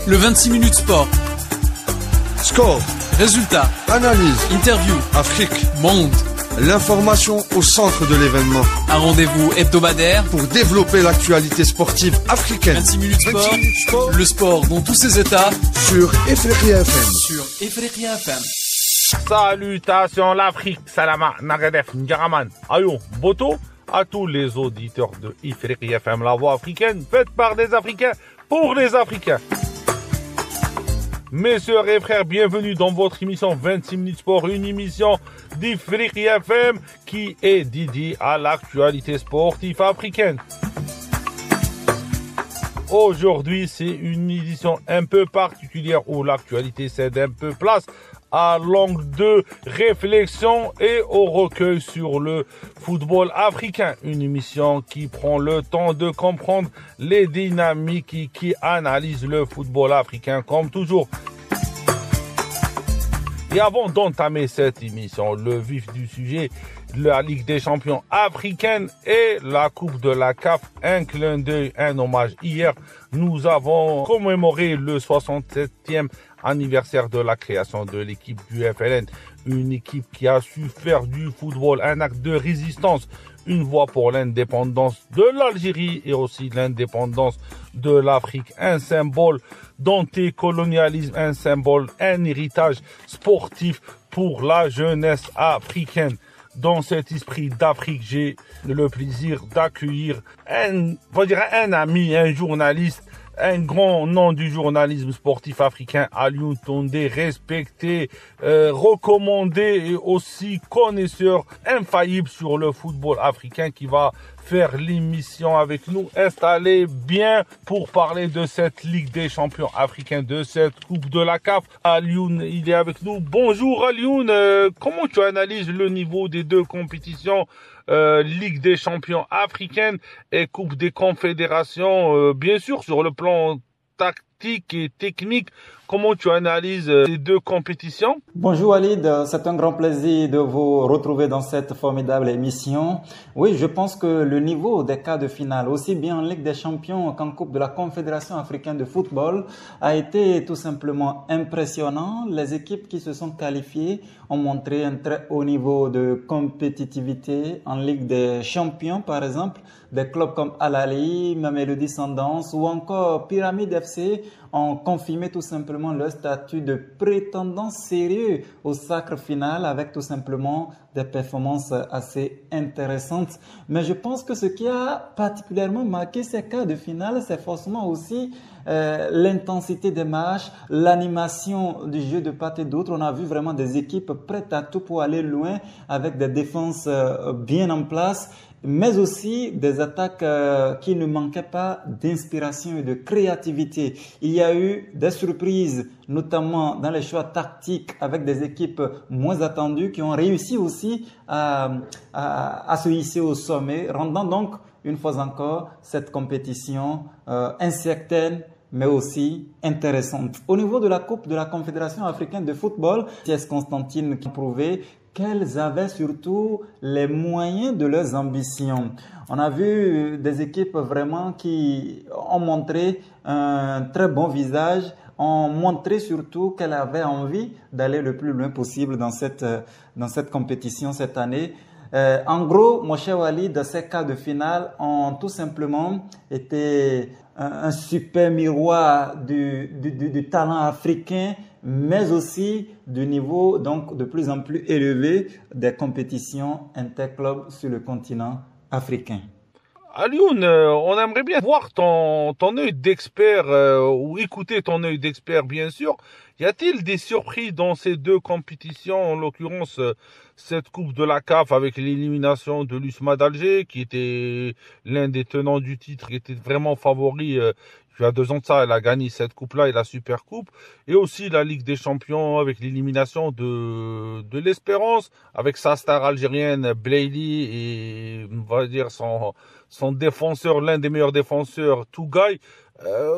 Le 26 minutes sport. Score, Résultats, analyse, interview, Afrique, monde. l'information au centre de l'événement Un rendez-vous hebdomadaire. pour développer l'actualité sportive africaine. 26 minutes sport. 26 minutes sport Le sport dans tous ses états. sur Efrekia FM. Sur Efrekia FM. Salutations l'Afrique, Salama, Nagadef, Ngaraman, Ayo, Boto, à tous les auditeurs de Ifriqi FM, la voix africaine, faite par des Africains, pour les Africains. Mes sœurs et frères, bienvenue dans votre émission 26 minutes sport, une émission d'Ifriqi FM qui est dédiée à l'actualité sportive africaine. Aujourd'hui, c'est une édition un peu particulière où l'actualité cède un peu place à l'angle de réflexion et au recueil sur le football africain. Une émission qui prend le temps de comprendre les dynamiques et qui analyse le football africain comme toujours. Et avant d'entamer cette émission, le vif du sujet, la Ligue des champions africaine et la Coupe de la CAF, un clin d'œil, un hommage. Hier, nous avons commémoré le 67e anniversaire de la création de l'équipe du FLN. Une équipe qui a su faire du football un acte de résistance, une voix pour l'indépendance de l'Algérie et aussi l'indépendance de l'Afrique. Un symbole d'anticolonialisme, un symbole, un héritage sportif pour la jeunesse africaine. Dans cet esprit d'Afrique, j'ai le plaisir d'accueillir un ami, un journaliste, un grand nom du journalisme sportif africain, Alioune Tondé, respecté, recommandé et aussi connaisseur infaillible sur le football africain qui va faire l'émission avec nous, installé bien pour parler de cette Ligue des champions africains, de cette Coupe de la CAF. Alioune, il est avec nous. Bonjour Alioune, comment tu analyses le niveau des deux compétitions, Ligue des champions africaine et Coupe des confédérations, bien sûr sur le plan tactique et technique, comment tu analyses les deux compétitions? Bonjour Walid, c'est un grand plaisir de vous retrouver dans cette formidable émission. Oui, je pense que le niveau des quarts de finale, aussi bien en Ligue des champions qu'en Coupe de la Confédération africaine de football, a été tout simplement impressionnant. Les équipes qui se sont qualifiées ont montré un très haut niveau de compétitivité en Ligue des champions, par exemple. Des clubs comme Al Ahly, Mamelodi Sundowns ou encore Pyramide FC ont confirmé tout simplement leur statut de prétendant sérieux au sacre final avec tout simplement des performances assez intéressantes. Mais je pense que ce qui a particulièrement marqué ces quarts de finale, c'est forcément aussi l'intensité des matchs, l'animation du jeu de part et d'autre. On a vu vraiment des équipes prêtes à tout pour aller loin avec des défenses bien en place, mais aussi des attaques qui ne manquaient pas d'inspiration et de créativité. Il y a eu des surprises, notamment dans les choix tactiques avec des équipes moins attendues qui ont réussi aussi à se hisser au sommet, rendant donc une fois encore cette compétition incertaine mais aussi intéressante. Au niveau de la Coupe de la Confédération africaine de football, TS Constantine qui prouvait qu'elles avaient surtout les moyens de leurs ambitions. On a vu des équipes vraiment qui ont montré un très bon visage, ont montré surtout qu'elles avaient envie d'aller le plus loin possible dans cette compétition cette année. En gros, mon cher Walid, ces quarts de finale ont tout simplement été un super miroir du talent africain, mais aussi du niveau donc de plus en plus élevé des compétitions interclubs sur le continent africain. Alioune, on aimerait bien voir ton œil d'expert ou écouter ton œil d'expert, bien sûr. Y a-t-il des surprises dans ces deux compétitions, en l'occurrence cette Coupe de la CAF avec l'élimination de l'USMA d'Alger, qui était l'un des tenants du titre, qui était vraiment favori. Il y a 2 ans de ça, elle a gagné cette coupe-là et la Super Coupe. Et aussi la Ligue des Champions avec l'élimination de l'Espérance, avec sa star algérienne Blaili et on va dire son défenseur, l'un des meilleurs défenseurs, Tougaï.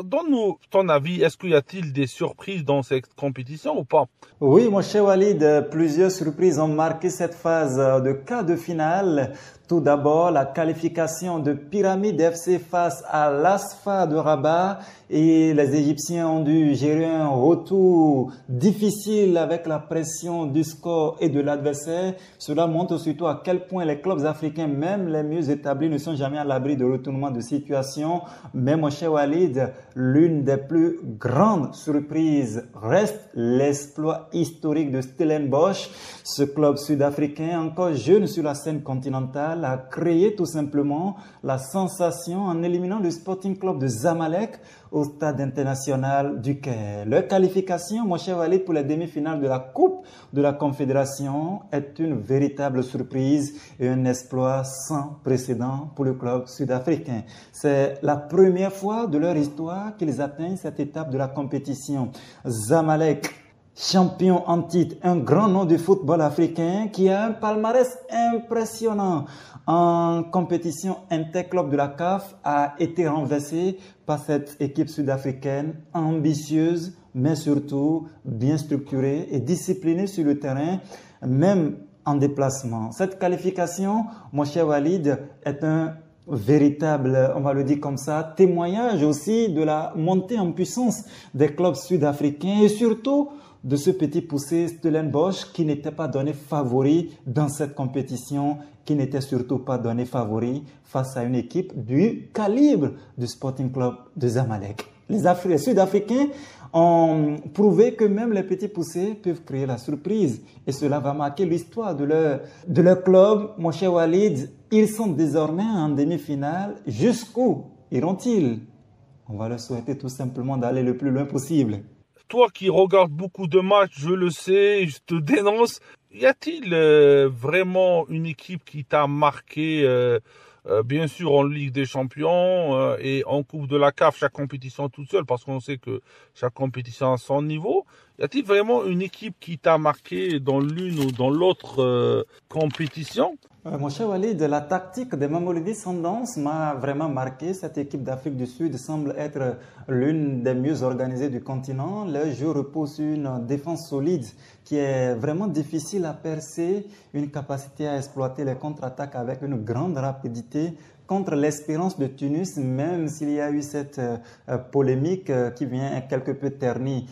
Donne-nous ton avis, est-ce qu'il y a-t-il des surprises dans cette compétition ou pas? Oui, mon cher Walid, plusieurs surprises ont marqué cette phase de quart de finale. Tout d'abord, la qualification de Pyramide FC face à l'Asfa de Rabat et les Égyptiens ont dû gérer un retour difficile avec la pression du score et de l'adversaire. Cela montre surtout à quel point les clubs africains, même les mieux établis, ne sont jamais à l'abri de retournement de situation. Mais mon cher Walid, l'une des plus grandes surprises reste l'exploit historique de Stellenbosch. Ce club sud-africain, encore jeune sur la scène continentale, a créé tout simplement la sensation en éliminant le Sporting Club de Zamalek au stade international du Caire. Leur qualification, mon cher Walid, pour les demi-finales de la Coupe de la Confédération est une véritable surprise et un exploit sans précédent pour le club sud-africain. C'est la première fois de leur histoire qu'ils atteignent cette étape de la compétition. Zamalek, champion en titre, un grand nom du football africain qui a un palmarès impressionnant en compétition interclub de la CAF, a été renversé par cette équipe sud-africaine ambitieuse, mais surtout bien structurée et disciplinée sur le terrain, même en déplacement. Cette qualification, mon cher Walid, est un véritable, on va le dire comme ça, témoignage aussi de la montée en puissance des clubs sud-africains et surtout de ce petit poussé Stellenbosch qui n'était pas donné favori dans cette compétition, qui n'était surtout pas donné favori face à une équipe du calibre du Sporting Club de Zamalek. Les Sud-Africains ont prouvé que même les petits poussés peuvent créer la surprise et cela va marquer l'histoire de leur club. Mon cher Walid, ils sont désormais en demi-finale. Jusqu'où iront-ils? On va leur souhaiter tout simplement d'aller le plus loin possible. Toi qui regardes beaucoup de matchs, je le sais, je te dénonce. Y a-t-il vraiment une équipe qui t'a marqué, bien sûr en Ligue des Champions et en Coupe de la CAF, chaque compétition toute seule, parce qu'on sait que chaque compétition a son niveau. Y a-t-il vraiment une équipe qui t'a marqué dans l'une ou dans l'autre compétition? Mon cher Walid, la tactique des Mamelodi Sundowns m'a vraiment marqué. Cette équipe d'Afrique du Sud semble être l'une des mieux organisées du continent. Le jeu repose sur une défense solide qui est vraiment difficile à percer, une capacité à exploiter les contre-attaques avec une grande rapidité contre l'Espérance de Tunis, même s'il y a eu cette polémique qui vient quelque peu ternir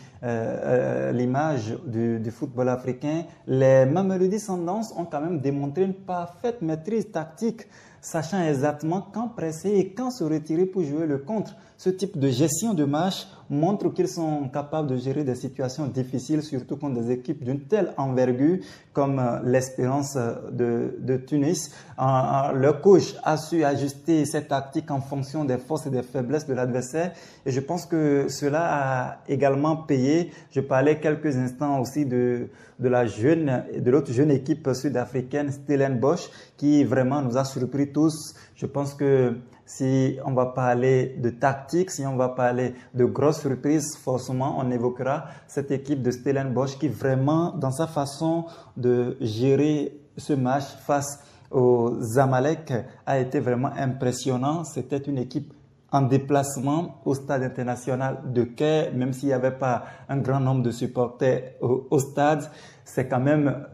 l'image du football africain. Les Mamelodi Sundowns ont quand même démontré une parfaite maîtrise tactique, sachant exactement quand presser et quand se retirer pour jouer le contre. Ce type de gestion de match montre qu'ils sont capables de gérer des situations difficiles, surtout contre des équipes d'une telle envergure comme l'Espérance de Tunis. Leur coach a su ajuster cette tactique en fonction des forces et des faiblesses de l'adversaire et je pense que cela a également payé. Je parlais quelques instants aussi de l'autre jeune équipe sud-africaine, Stellenbosch, qui vraiment nous a surpris tous. Je pense que si on va parler de tactique, si on va parler de grosses surprises, forcément on évoquera cette équipe de Stellenbosch qui vraiment, dans sa façon de gérer ce match face au Zamalek, a été vraiment impressionnant. C'était une équipe en déplacement au stade international de Caire, même s'il n'y avait pas un grand nombre de supporters au stade. C'est quand même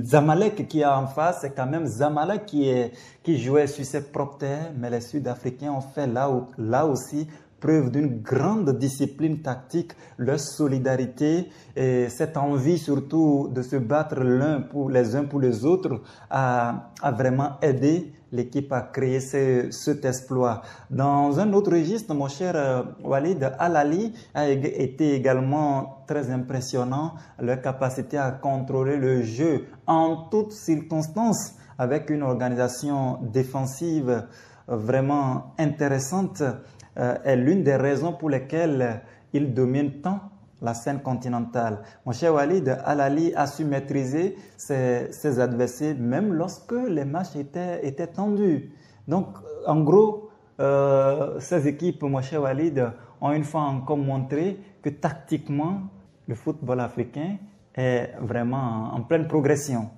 Zamalek qui est en face, c'est quand même Zamalek qui jouait sur ses propres terres, mais les Sud-Africains ont fait là aussi preuve d'une grande discipline tactique, leur solidarité et cette envie surtout de se battre les uns pour les autres a vraiment aidé l'équipe à créer cet exploit. Dans un autre registre, mon cher Walid, Al Ahly a été également très impressionnant, leur capacité à contrôler le jeu en toutes circonstances avec une organisation défensive vraiment intéressante est l'une des raisons pour lesquelles ils dominent tant la scène continentale. Mon cher Walid, Al Ahly a su maîtriser ses adversaires même lorsque les matchs étaient tendus. Donc, en gros, ces équipes, mon cher Walid, ont une fois encore montré que tactiquement, le football africain est vraiment en pleine progression.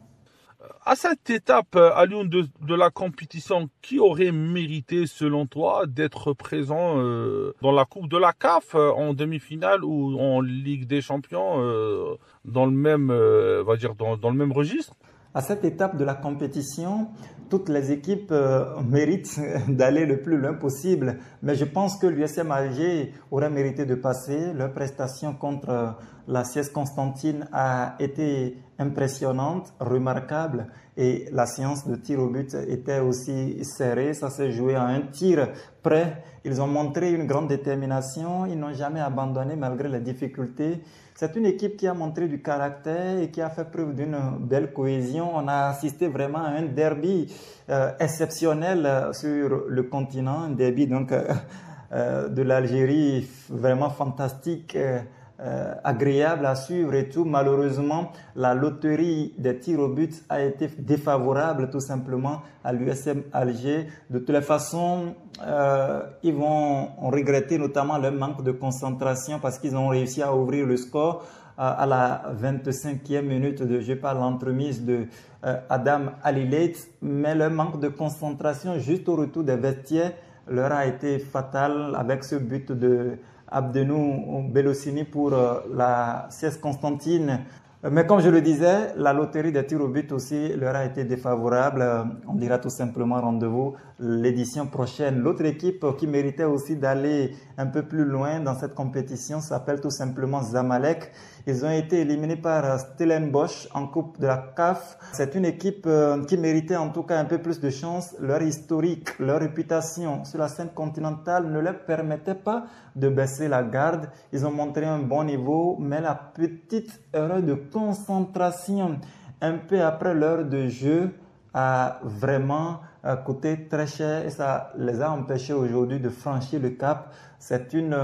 À cette étape, à l'une de la compétition, qui aurait mérité, selon toi, d'être présent dans la Coupe de la CAF en demi-finale ou en Ligue des Champions dans le même, on va dire, dans le même registre? À cette étape de la compétition, toutes les équipes méritent d'aller le plus loin possible. Mais je pense que l'USM Alger aurait mérité de passer. Leur prestation contre la CS Constantine a été impressionnante, remarquable. Et la séance de tir au but était aussi serrée. Ça s'est joué à un tir près. Ils ont montré une grande détermination. Ils n'ont jamais abandonné malgré les difficultés. C'est une équipe qui a montré du caractère et qui a fait preuve d'une belle cohésion. On a assisté vraiment à un derby exceptionnel sur le continent, un derby donc de l'Algérie vraiment fantastique, agréable à suivre et tout. Malheureusement, la loterie des tirs au but a été défavorable tout simplement à l'USM Alger. De toutes les façons, ils vont regretter notamment leur manque de concentration parce qu'ils ont réussi à ouvrir le score à la 25e minute de jeu par l'entremise de Adam Alileit, mais leur manque de concentration juste au retour des vestiaires leur a été fatal avec ce but de Abdenou Belosini pour la CS Constantine. Mais comme je le disais, la loterie des tirs au but aussi leur a été défavorable. On dira tout simplement rendez-vous l'édition prochaine. L'autre équipe qui méritait aussi d'aller un peu plus loin dans cette compétition s'appelle tout simplement Zamalek. Ils ont été éliminés par Stellenbosch en Coupe de la CAF. C'est une équipe qui méritait en tout cas un peu plus de chance. Leur historique, leur réputation sur la scène continentale ne leur permettait pas de baisser la garde. Ils ont montré un bon niveau, mais la petite erreur de concentration un peu après l'heure de jeu a vraiment coûté très cher et ça les a empêchés aujourd'hui de franchir le cap. C'est une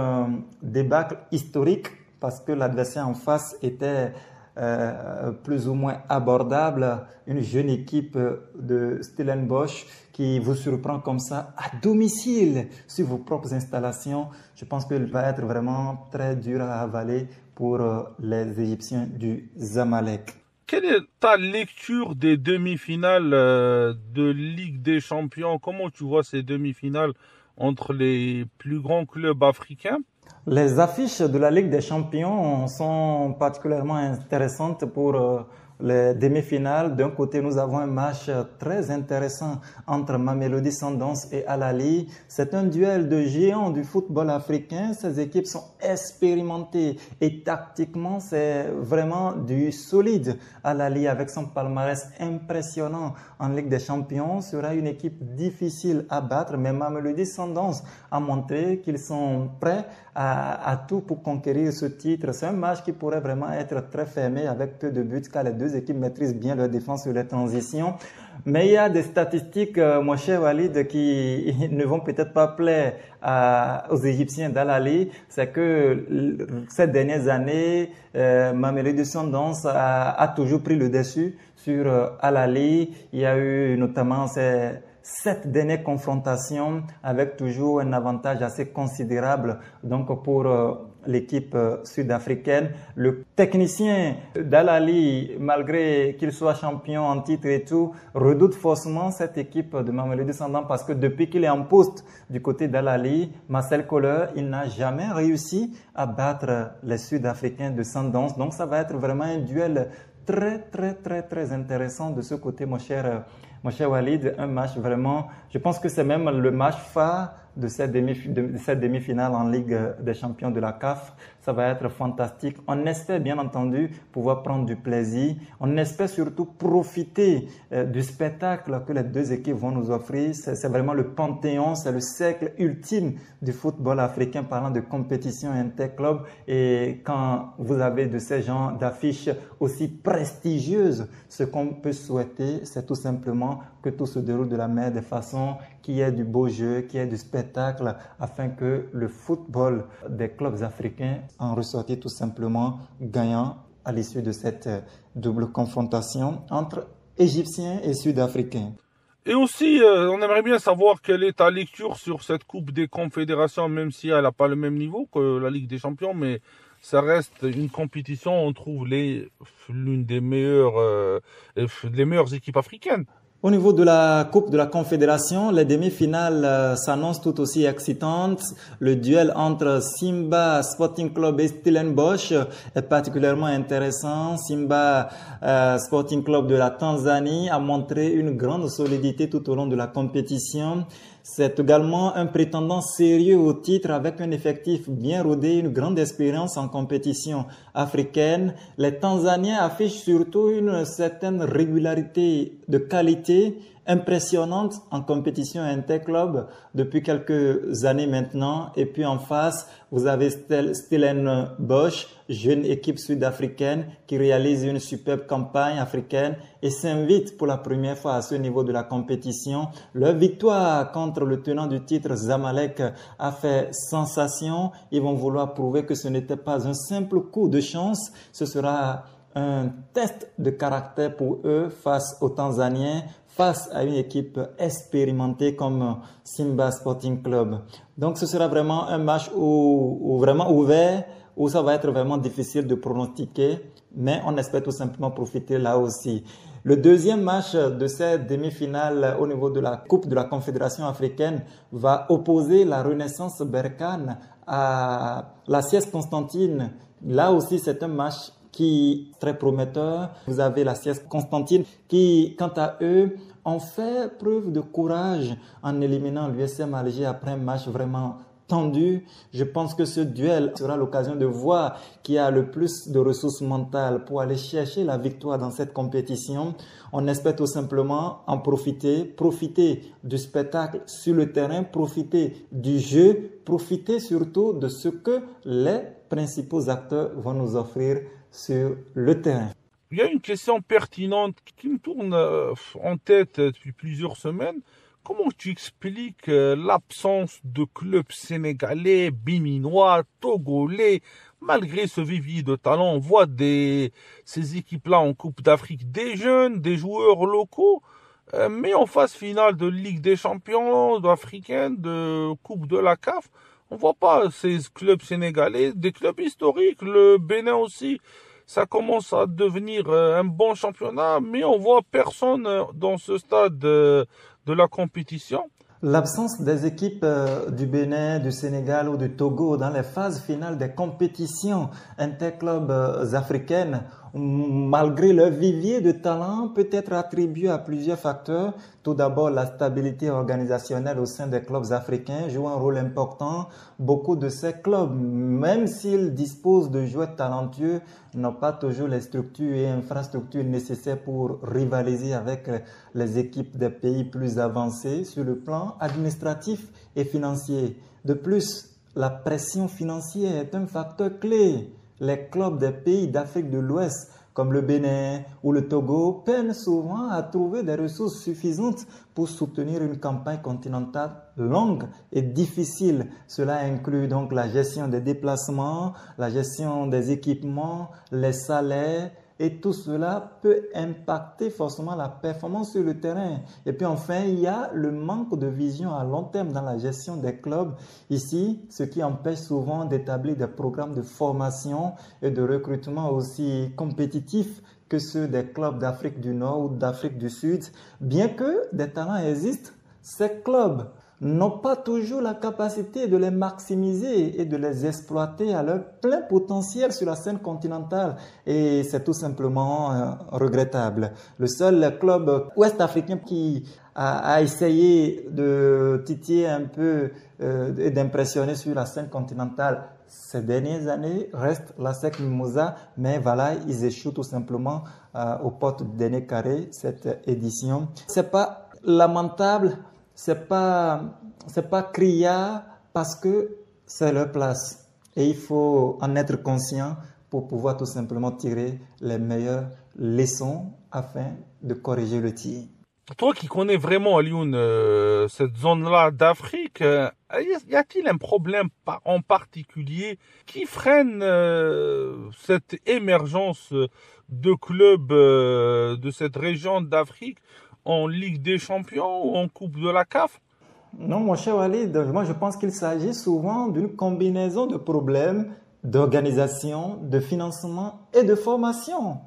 débâcle historique parce que l'adversaire en face était plus ou moins abordable. Une jeune équipe de Stellenbosch qui vous surprend comme ça à domicile sur vos propres installations. Je pense qu'il va être vraiment très dur à avaler pour les Égyptiens du Zamalek. Quelle est ta lecture des demi-finales de Ligue des Champions? Comment tu vois ces demi-finales entre les plus grands clubs africains? Les affiches de la Ligue des Champions sont particulièrement intéressantes pour les demi-finales. D'un côté, nous avons un match très intéressant entre Mamelodi Sundowns et Al Ahly. C'est un duel de géants du football africain. Ces équipes sont expérimentées et tactiquement, c'est vraiment du solide. Al Ahly, avec son palmarès impressionnant en Ligue des Champions, sera une équipe difficile à battre. Mais Mamelodi Sundowns a montré qu'ils sont prêts à tout pour conquérir ce titre. C'est un match qui pourrait vraiment être très fermé avec peu de buts car les deux équipes maîtrisent bien leur défense sur les transitions. Mais il y a des statistiques, mon cher Walid, qui ne vont peut-être pas plaire aux Égyptiens d'Al Ahly. C'est que ces dernières années, Mamelodi Sundowns a toujours pris le dessus sur Al Ahly. Il y a eu notamment ces 7 dernières confrontations avec toujours un avantage assez considérable donc pour l'équipe sud-africaine. Le technicien d'Al Ahly, malgré qu'il soit champion en titre et tout, redoute forcément cette équipe de Mamelodi Sundowns parce que depuis qu'il est en poste du côté d'Al Ahly, Marcel Koller, il n'a jamais réussi à battre les Sud-Africains de Sundowns. Donc ça va être vraiment un duel très intéressant de ce côté, mon cher Walid. Un match vraiment, je pense que c'est même le match phare de cette demi-finale en Ligue des Champions de la CAF. Ça va être fantastique. On espère bien entendu pouvoir prendre du plaisir. On espère surtout profiter du spectacle que les deux équipes vont nous offrir. C'est vraiment le panthéon, c'est le cercle ultime du football africain parlant de compétition interclub. Et quand vous avez de ces genres d'affiches aussi prestigieuses, ce qu'on peut souhaiter, c'est tout simplement que tout se déroule de la meilleure des façons, qu'il y ait du beau jeu, qu'il y ait du spectacle, afin que le football des clubs africains en ressorte tout simplement gagnant à l'issue de cette double confrontation entre Égyptiens et Sud-Africains. Et aussi, on aimerait bien savoir quelle est ta lecture sur cette Coupe des Confédérations, même si elle n'a pas le même niveau que la Ligue des Champions, mais ça reste une compétition, on trouve l'une des meilleures équipes africaines. Au niveau de la Coupe de la Confédération, les demi-finales s'annoncent tout aussi excitantes. Le duel entre Simba Sporting Club et Stellenbosch est particulièrement intéressant. Simba Sporting Club de la Tanzanie a montré une grande solidité tout au long de la compétition. C'est également un prétendant sérieux au titre avec un effectif bien rodé, une grande expérience en compétition africaine. Les Tanzaniens affichent surtout une certaine régularité de qualité impressionnante en compétition interclub depuis quelques années maintenant. Et puis en face, vous avez Stellenbosch, jeune équipe sud-africaine qui réalise une superbe campagne africaine et s'invite pour la première fois à ce niveau de la compétition. Leur victoire contre le tenant du titre Zamalek a fait sensation. Ils vont vouloir prouver que ce n'était pas un simple coup de chance. Ce sera un test de caractère pour eux face aux Tanzaniens, face à une équipe expérimentée comme Simba Sporting Club. Donc ce sera vraiment un match où vraiment ouvert, où ça va être vraiment difficile de pronostiquer, mais on espère tout simplement profiter là aussi. Le deuxième match de cette demi-finale au niveau de la Coupe de la Confédération africaine va opposer la Renaissance Berkane à la CS Constantine. Là aussi, c'est un match qui est très prometteur. Vous avez la CS Constantine qui, quant à eux, ont fait preuve de courage en éliminant l'USM Alger après un match vraiment tendu. Je pense que ce duel sera l'occasion de voir qui a le plus de ressources mentales pour aller chercher la victoire dans cette compétition. On espère tout simplement en profiter du spectacle sur le terrain, profiter du jeu, profiter surtout de ce que les principaux acteurs vont nous offrir sur le terrain. Il y a une question pertinente qui me tourne en tête depuis plusieurs semaines. Comment tu expliques l'absence de clubs sénégalais, béninois, togolais, malgré ce vivier de talent? On voit ces équipes-là en Coupe d'Afrique, des jeunes, des joueurs locaux, mais en phase finale de Ligue des Champions, africaine, de Coupe de la CAF, on voit pas ces clubs sénégalais, des clubs historiques, le Bénin aussi. Ça commence à devenir un bon championnat, mais on voit personne dans ce stade de la compétition. L'absence des équipes du Bénin, du Sénégal ou du Togo dans les phases finales des compétitions interclubs africaines, malgré leur vivier de talent, peut être attribuée à plusieurs facteurs. Tout d'abord, la stabilité organisationnelle au sein des clubs africains joue un rôle important. Beaucoup de ces clubs, même s'ils disposent de joueurs talentueux, n'ont pas toujours les structures et infrastructures nécessaires pour rivaliser avec les équipes des pays plus avancés sur le plan administratif et financier. De plus, la pression financière est un facteur clé. Les clubs des pays d'Afrique de l'Ouest, comme le Bénin ou le Togo, peinent souvent à trouver des ressources suffisantes pour soutenir une campagne continentale longue et difficile. Cela inclut donc la gestion des déplacements, la gestion des équipements, les salaires, et tout cela peut impacter forcément la performance sur le terrain. Et puis enfin, il y a le manque de vision à long terme dans la gestion des clubs. Ici, ce qui empêche souvent d'établir des programmes de formation et de recrutement aussi compétitifs que ceux des clubs d'Afrique du Nord ou d'Afrique du Sud. Bien que des talents existent, ces clubs n'ont pas toujours la capacité de les maximiser et de les exploiter à leur plein potentiel sur la scène continentale. Et c'est tout simplement regrettable. Le seul club ouest-africain qui a essayé de titiller un peu et d'impressionner sur la scène continentale ces dernières années reste la SEC Mimosa, mais voilà, ils échouent tout simplement aux portes du dernier carré cette édition. C'est pas lamentable, c'est pas criard parce que c'est leur place et il faut en être conscient pour pouvoir tout simplement tirer les meilleures leçons afin de corriger le tir. Toi qui connais vraiment, Alioune, cette zone-là d'Afrique, y a-t-il un problème en particulier qui freine cette émergence de clubs de cette région d'Afrique en Ligue des Champions ou en Coupe de la CAF? Non, mon cher Walid, moi je pense qu'il s'agit souvent d'une combinaison de problèmes d'organisation, de financement et de formation.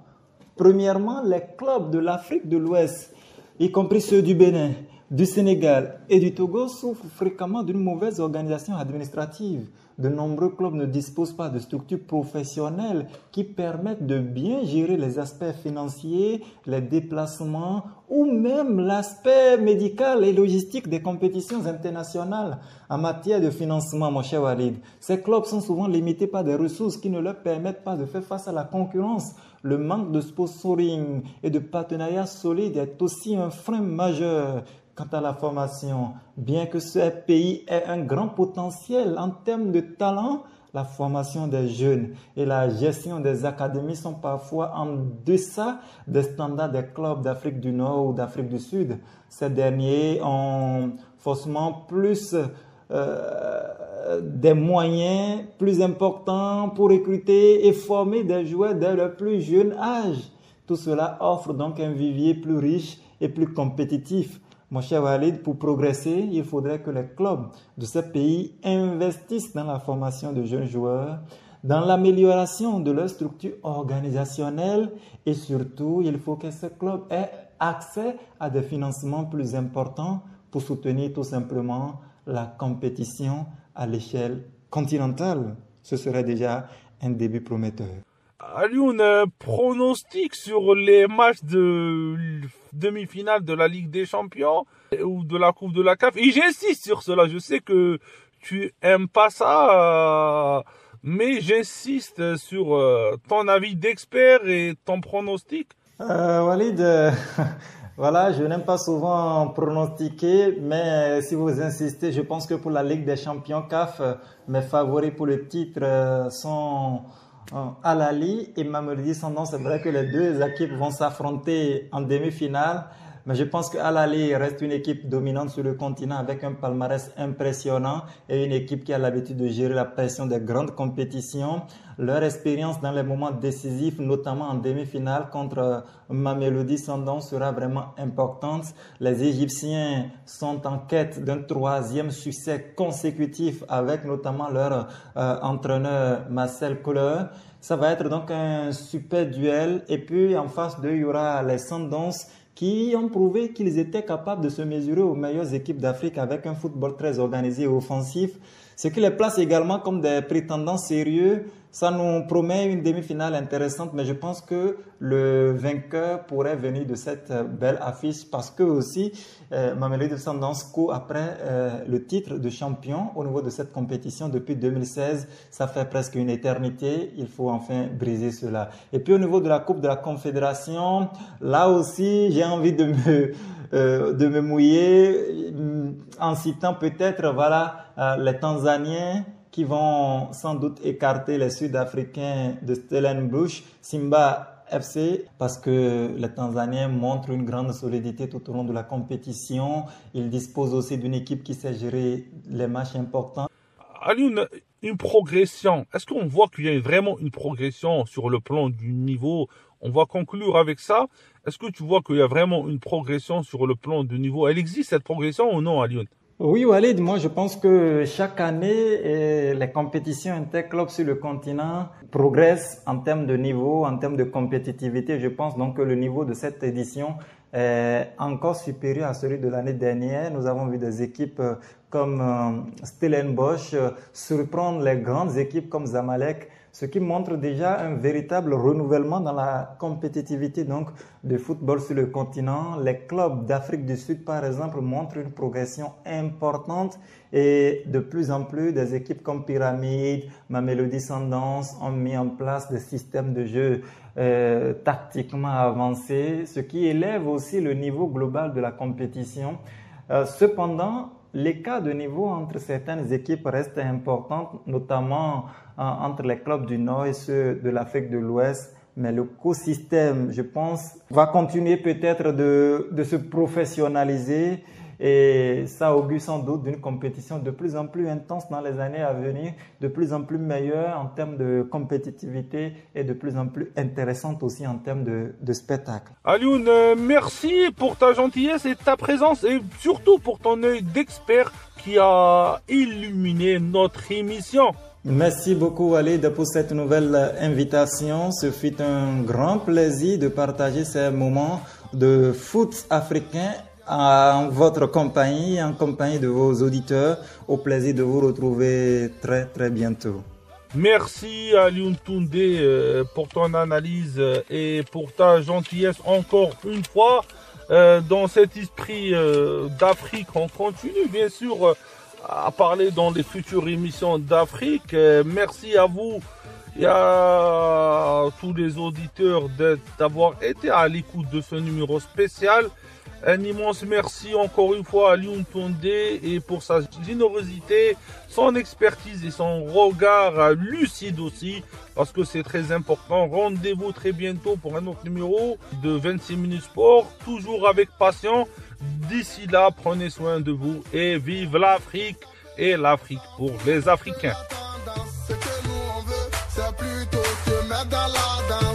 Premièrement, les clubs de l'Afrique de l'Ouest. y compris ceux du Bénin, du Sénégal et du Togo, souffrent fréquemment d'une mauvaise organisation administrative. De nombreux clubs ne disposent pas de structures professionnelles qui permettent de bien gérer les aspects financiers, les déplacements ou même l'aspect médical et logistique des compétitions internationales. En matière de financement, mon cher Walid, ces clubs sont souvent limités par des ressources qui ne leur permettent pas de faire face à la concurrence. Le manque de sponsoring et de partenariats solides est aussi un frein majeur. Quant à la formation, bien que ce pays ait un grand potentiel en termes de talent, la formation des jeunes et la gestion des académies sont parfois en deçà des standards des clubs d'Afrique du Nord ou d'Afrique du Sud. Ces derniers ont forcément plus des moyens plus importants pour recruter et former des joueurs dès leur plus jeune âge. Tout cela offre donc un vivier plus riche et plus compétitif. Mon cher Walid, pour progresser, il faudrait que les clubs de ce pays investissent dans la formation de jeunes joueurs, dans l'amélioration de leur structure organisationnelle et surtout, il faut que ces clubs aient accès à des financements plus importants pour soutenir tout simplement la compétition à l'échelle continentale. Ce serait déjà un début prometteur. Alioune, pronostic sur les matchs de demi-finale de la Ligue des Champions ou de la Coupe de la CAF. Et j'insiste sur cela. Je sais que tu aimes pas ça, mais j'insiste sur ton avis d'expert et ton pronostic. Walid, voilà, je n'aime pas souvent pronostiquer, mais si vous insistez, je pense que pour la Ligue des Champions CAF, mes favoris pour le titre sont Al Ahly et Mamelodi Sundowns. C'est vrai que les deux équipes vont s'affronter en demi-finale, mais je pense que Al Ahly reste une équipe dominante sur le continent avec un palmarès impressionnant et une équipe qui a l'habitude de gérer la pression des grandes compétitions. Leur expérience dans les moments décisifs, notamment en demi-finale contre Mamelodi Sundowns, sera vraiment importante. Les Égyptiens sont en quête d'un troisième succès consécutif avec notamment leur entraîneur Marcel Koller. Ça va être donc un super duel. Et puis en face d'eux, il y aura les Sundowns qui ont prouvé qu'ils étaient capables de se mesurer aux meilleures équipes d'Afrique avec un football très organisé et offensif. Ce qui les place également comme des prétendants sérieux. Ça nous promet une demi-finale intéressante, mais je pense que le vainqueur pourrait venir de cette belle affiche parce que aussi Mamelodi Sundowns court après le titre de champion au niveau de cette compétition depuis 2016. Ça fait presque une éternité. Il faut enfin briser cela. Et puis au niveau de la Coupe de la Confédération, là aussi j'ai envie de me mouiller en citant peut-être les Tanzaniens qui vont sans doute écarter les Sud-Africains de Stellenbosch, Simba FC, parce que les Tanzaniens montrent une grande solidité tout au long de la compétition. Ils disposent aussi d'une équipe qui sait gérer les matchs importants. Alioune, une progression. Est-ce qu'on voit qu'il y a vraiment une progression sur le plan du niveau? On va conclure avec ça. Est-ce que tu vois qu'il y a vraiment une progression sur le plan du niveau? Elle existe cette progression ou non, Alioune? Oui, Walid, moi je pense que chaque année, les compétitions interclubs sur le continent progressent en termes de niveau, en termes de compétitivité. Je pense donc que le niveau de cette édition est encore supérieur à celui de l'année dernière. Nous avons vu des équipes comme Stellenbosch surprendre les grandes équipes comme Zamalek, ce qui montre déjà un véritable renouvellement dans la compétitivité donc de football sur le continent. Les clubs d'Afrique du Sud, par exemple, montrent une progression importante et de plus en plus des équipes comme Pyramide, Mamelodi Sundowns ont mis en place des systèmes de jeu tactiquement avancés, ce qui élève aussi le niveau global de la compétition. Cependant, l'écart de niveau entre certaines équipes reste important, notamment entre les clubs du Nord et ceux de l'Afrique de l'Ouest. Mais l'écosystème, je pense, va continuer peut-être de se professionnaliser et ça augure sans doute d'une compétition de plus en plus intense dans les années à venir, de plus en plus meilleure en termes de compétitivité et de plus en plus intéressante aussi en termes de spectacle. Alioune, merci pour ta gentillesse et ta présence et surtout pour ton œil d'expert qui a illuminé notre émission. Merci beaucoup Walid pour cette nouvelle invitation. Ce fut un grand plaisir de partager ces moments de foot africain en votre compagnie, en compagnie de vos auditeurs. Au plaisir de vous retrouver très très bientôt. Merci à Alioune Toundé pour ton analyse et pour ta gentillesse encore une fois. Dans cet esprit d'Afrique, on continue bien sûr à parler dans les futures émissions d'Afrique. Merci à vous et à tous les auditeurs d'avoir été à l'écoute de ce numéro spécial. Un immense merci encore une fois à Alioune Toundé et pour sa générosité, son expertise et son regard lucide aussi, parce que c'est très important. Rendez-vous très bientôt pour un autre numéro de 26 minutes sport, toujours avec passion. D'ici là, prenez soin de vous et vive l'Afrique et l'Afrique pour les Africains. Ce que nous on veut, c'est plutôt se mettre dans la danse.